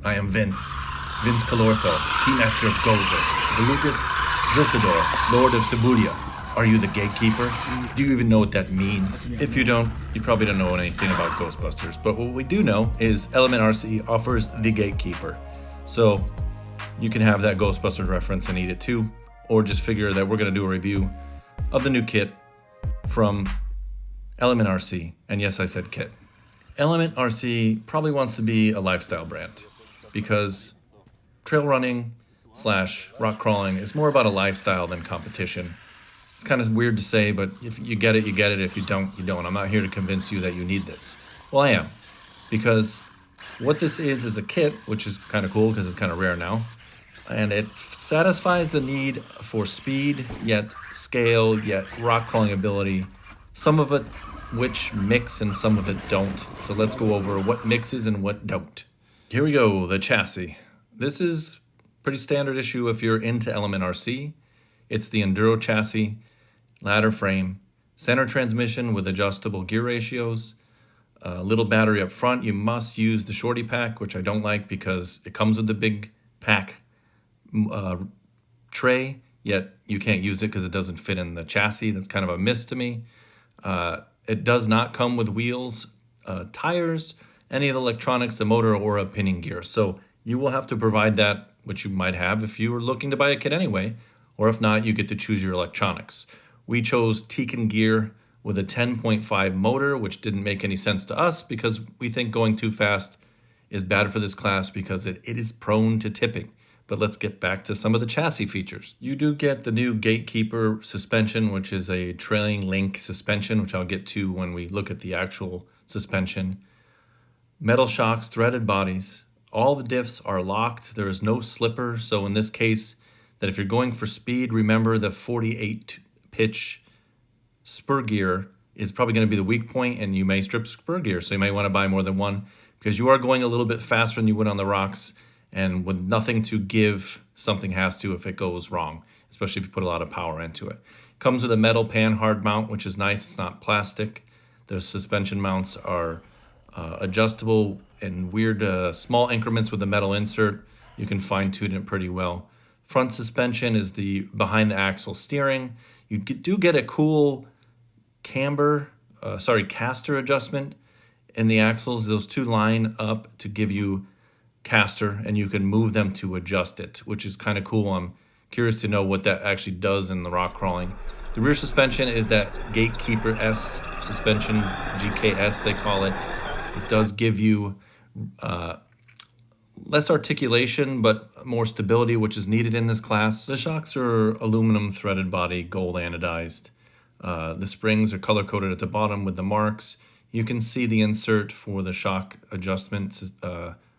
I am Vince Calortho, KeyMaster of Gozer, Lucas Zilthador, Lord of Sibulia. Are you the gatekeeper? Do you even know what that means? If you don't, you probably don't know anything about Ghostbusters. But what we do know is Element RC offers the gatekeeper. So you can have that Ghostbusters reference and eat it too, or just figure that we're going to do a review of the new kit from Element RC. And yes, I said kit. Element RC probably wants to be a lifestyle brand because trail running / rock crawling is more about a lifestyle than competition. It's kind of weird to say, but if you get it, you get it. If you don't, you don't. I'm not here to convince you that you need this. Well, I am, because what this is a kit, which is kind of cool because it's kind of rare now, and it satisfies the need for speed, yet scale, yet rock crawling ability. Some of it which mix and some of it don't. So let's go over what mixes and what don't. Here we go, the chassis. This is pretty standard issue if you're into Element RC. It's the Enduro chassis, ladder frame, center transmission with adjustable gear ratios, a little battery up front. You must use the shorty pack, which I don't like because it comes with the big pack tray, yet you can't use it because it doesn't fit in the chassis. That's kind of a miss to me. It does not come with wheels, tires, any of the electronics, the motor, or a pinning gear. So you will have to provide that, which you might have if you were looking to buy a kit anyway, or if not, you get to choose your electronics. We chose Tekin gear with a 10.5 motor, which didn't make any sense to us because we think going too fast is bad for this class because it is prone to tipping. But let's get back to some of the chassis features. You do get the new Gatekeeper suspension, which is a trailing link suspension, which I'll get to when we look at the actual suspension. Metal shocks, threaded bodies. All the diffs are locked. There is no slipper. So in this case, that if you're going for speed, remember the 48 pitch spur gear is probably going to be the weak point, and you may strip spur gear. So you may want to buy more than one because you are going a little bit faster than you would on the rocks. And with nothing to give, something has to if it goes wrong, especially if you put a lot of power into it. Comes with a metal pan hard mount, which is nice. It's not plastic. The suspension mounts are adjustable in weird small increments with the metal insert. You can fine tune it pretty well. Front suspension is the behind the axle steering. You do get a cool caster adjustment in the axles. Those two line up to give you caster, and you can move them to adjust it, which is kind of cool. I'm curious to know what that actually does in the rock crawling. The rear suspension is that Gatekeeper S suspension, GKS they call it. It does give you less articulation, but more stability, which is needed in this class. The shocks are aluminum threaded body, gold anodized. The springs are color-coded at the bottom with the marks. You can see the insert for the shock adjustments.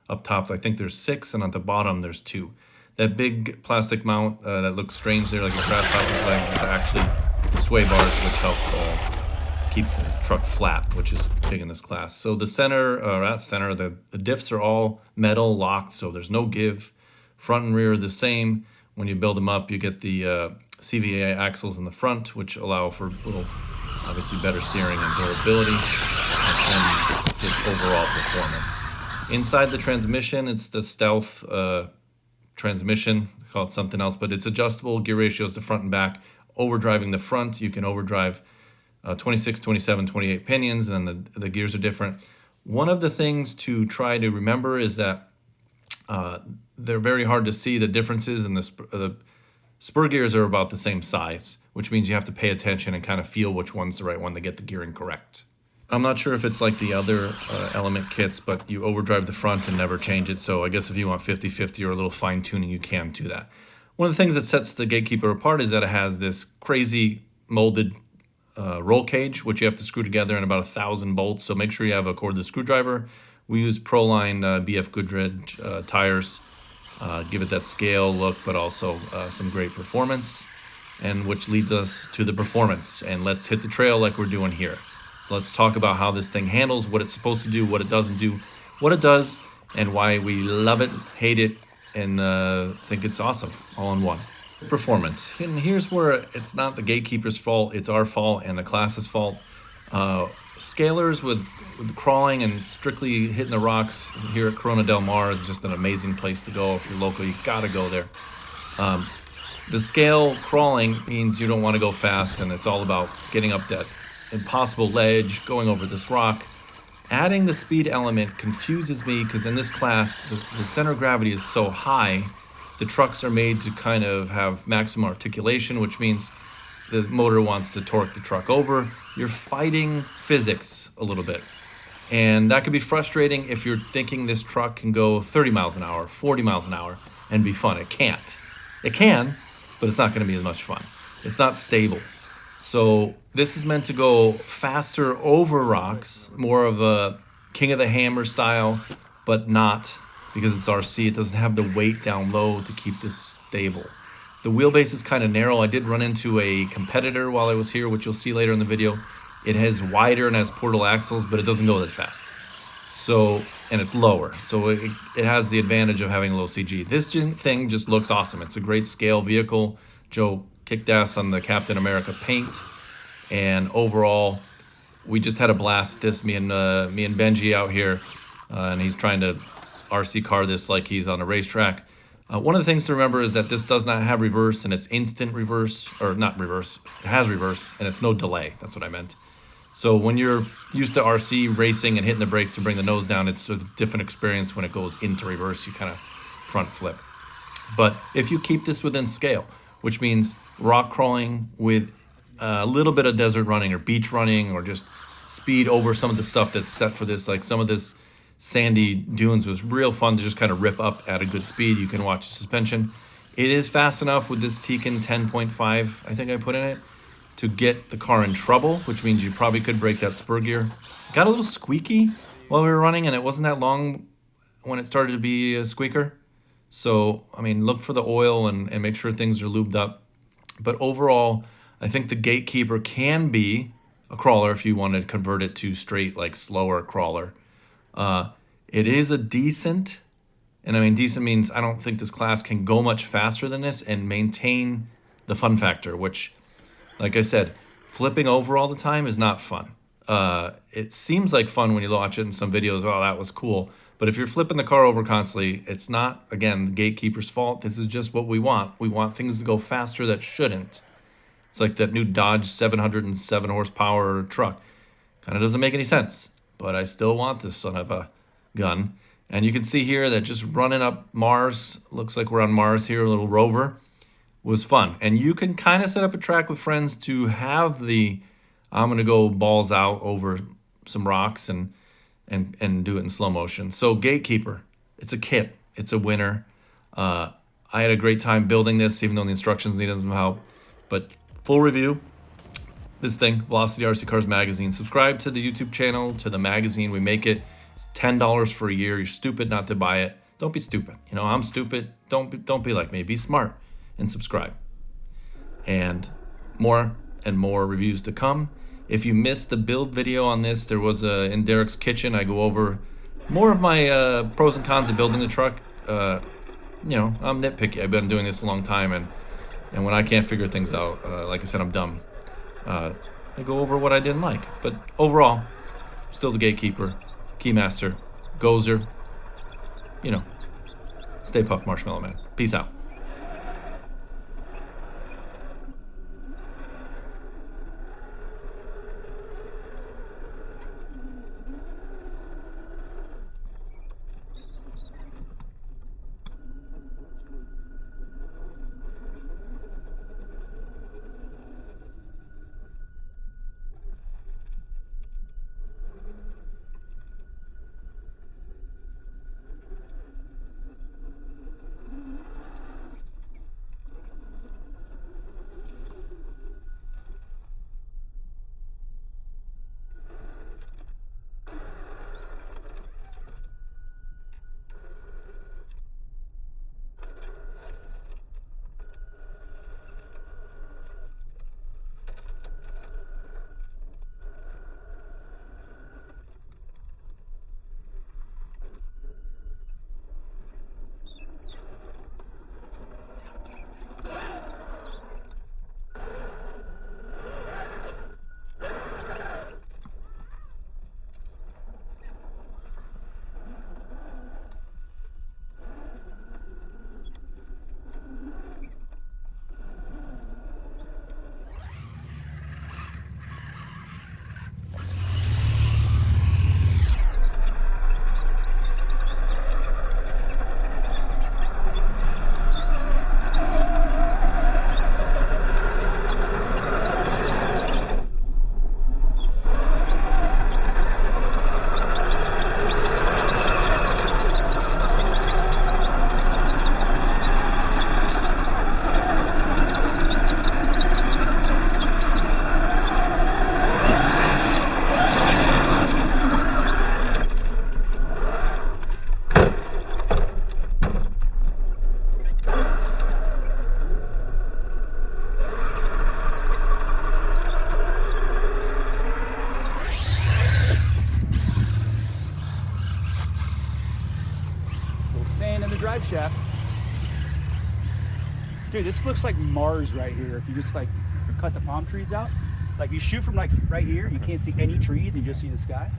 Up top, I think there's 6, and at the bottom, there's 2. That big plastic mount that looks strange there, like a grasshopper's legs, is actually the sway bars, which help keep the truck flat, which is big in this class. So the the diffs are all metal locked, so there's no give. Front and rear are the same. When you build them up, you get the CVA axles in the front, which allow for obviously better steering and durability, and just overall performance. Inside the transmission, it's the stealth transmission, call it something else, but it's adjustable gear ratios to front and back. Overdriving the front, you can overdrive 26, 27, 28 pinions, and then the gears are different. One of the things to try to remember is that they're very hard to see the differences, and the spur gears are about the same size, which means you have to pay attention and kind of feel which one's the right one to get the gearing correct. I'm not sure if it's like the other Element kits, but you overdrive the front and never change it. So I guess if you want 50-50 or a little fine tuning, you can do that. One of the things that sets the Gatekeeper apart is that it has this crazy molded roll cage, which you have to screw together in about 1,000 bolts. So make sure you have a cordless screwdriver. We use Proline BF Goodrich tires. Give it that scale look, but also some great performance, and which leads us to the performance. And let's hit the trail like we're doing here. So let's talk about how this thing handles, what it's supposed to do, what it doesn't do, what it does, and why we love it, hate it, and think it's awesome, all in one. Performance. And here's where it's not the Gatekeeper's fault, it's our fault and the class's fault. scalers with crawling and strictly hitting the rocks here at Corona Del Mar is just an amazing place to go. If you're local, you gotta go there. The scale crawling means you don't want to go fast, and it's all about getting up that impossible ledge, going over this rock. Adding the speed element confuses me because in this class, the center of gravity is so high, the trucks are made to kind of have maximum articulation, which means the motor wants to torque the truck over. You're fighting physics a little bit. And that could be frustrating if you're thinking this truck can go 30 miles an hour, 40 miles an hour, and be fun. It can't. It can, but it's not going to be as much fun. It's not stable. So this is meant to go faster over rocks, more of a King of the Hammer style, but not, because it's RC, it doesn't have the weight down low to keep this stable. The wheelbase is kind of narrow. I did run into a competitor while I was here, which you'll see later in the video. It has wider and has portal axles, but it doesn't go that fast. So, and it's lower. So it has the advantage of having a low CG. This thing just looks awesome. It's a great scale vehicle. Joe kicked ass on the Captain America paint, and overall we just had a blast. Me and Benji out here, and he's trying to RC car this like he's on a racetrack. One of the things to remember is that this does not have reverse, and it's instant reverse, or not reverse, it has reverse, and it's no delay. That's what I meant. So when you're used to RC racing and hitting the brakes to bring the nose down, it's a different experience. When it goes into reverse, you kind of front flip. But if you keep this within scale, which means rock crawling with a little bit of desert running or beach running, or just speed over some of the stuff that's set for this, like some of this sandy dunes was real fun to just kind of rip up at a good speed. You can watch the suspension. It is fast enough with this Tekin 10.5, I think I put in it, to get the car in trouble, which means you probably could break that spur gear. It got a little squeaky while we were running, and it wasn't that long when it started to be a squeaker. So, I mean, look for the oil and make sure things are lubed up. But overall, I think the Gatekeeper can be a crawler if you want to convert it to straight, like slower crawler. It is a decent, and I mean decent means I don't think this class can go much faster than this and maintain the fun factor, which, like I said, flipping over all the time is not fun. It seems like fun when you watch it in some videos. Oh, that was cool. But if you're flipping the car over constantly, it's not, again, the Gatekeeper's fault. This is just what we want. We want things to go faster that shouldn't. It's like that new Dodge 707 horsepower truck. Kind of doesn't make any sense, but I still want this son of a gun. And you can see here that just running up Mars, looks like we're on Mars here, a little rover, was fun. And you can kind of set up a track with friends to have the, I'm going to go balls out over some rocks and do it in slow motion. So Gatekeeper, it's a kit. It's a winner. I had a great time building this, even though the instructions needed some help. But full review, this thing, Velocity RC Cars Magazine. Subscribe to the YouTube channel, to the magazine. We make it. It's $10 for a year. You're stupid not to buy it. Don't be stupid. You know, I'm stupid. Don't be like me. Be smart and subscribe. And more reviews to come. If you missed the build video on this, there was in Derek's kitchen. I go over more of my pros and cons of building the truck. You know, I'm nitpicky. I've been doing this a long time, and when I can't figure things out, like I said, I'm dumb. I go over what I didn't like. But overall, still the Gatekeeper, KeyMaster, Gozer. You know, stay puft, Marshmallow Man. Peace out. drive shaft. Dude, this looks like Mars right here. If you just like cut the palm trees out, like you shoot from like right here, you can't see any trees, you just see the sky.